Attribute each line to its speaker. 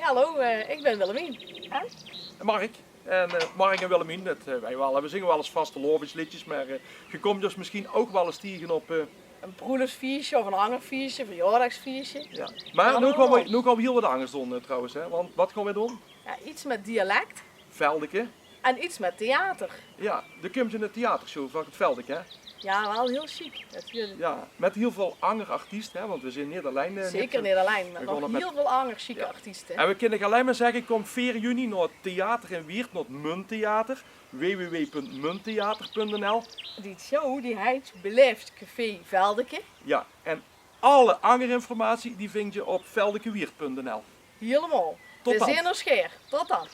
Speaker 1: Hallo, ik ben Willemien. En?
Speaker 2: Mark. En Mark en Willemien, we zingen wel eens vaste lovingsliedjes, maar je komt dus misschien ook wel eens tegen op...
Speaker 1: Een broedersfeestje of een hangerfeestje, een verjaardagsfeestje.
Speaker 2: Ja. Maar nu gaan we heel wat anders doen trouwens, hè? Want wat gaan we doen?
Speaker 1: Ja, iets met dialect
Speaker 2: Veldeke.
Speaker 1: en iets met theater.
Speaker 2: Ja, er komt in het theatershow van het Veldeke, hè?
Speaker 1: Ja, wel heel chic.
Speaker 2: Ja, met heel veel andere artiesten, hè? Want we zijn Nederlijn.
Speaker 1: Zeker Nederlijn, met
Speaker 2: gaan
Speaker 1: nog
Speaker 2: met-
Speaker 1: heel veel andere chique
Speaker 2: Ja.
Speaker 1: artiesten.
Speaker 2: En we kunnen alleen maar zeggen, kom 4 juni naar het theater in Weert, naar het Munttheater. www.munttheater.nl.
Speaker 1: Die show die heet Beleefd Café Veldeke.
Speaker 2: Ja, en alle andere informatie die vind je op veldekewiert.nl.
Speaker 1: Helemaal.
Speaker 2: Tot
Speaker 1: We
Speaker 2: dan.
Speaker 1: zijn er scheer. Tot dan.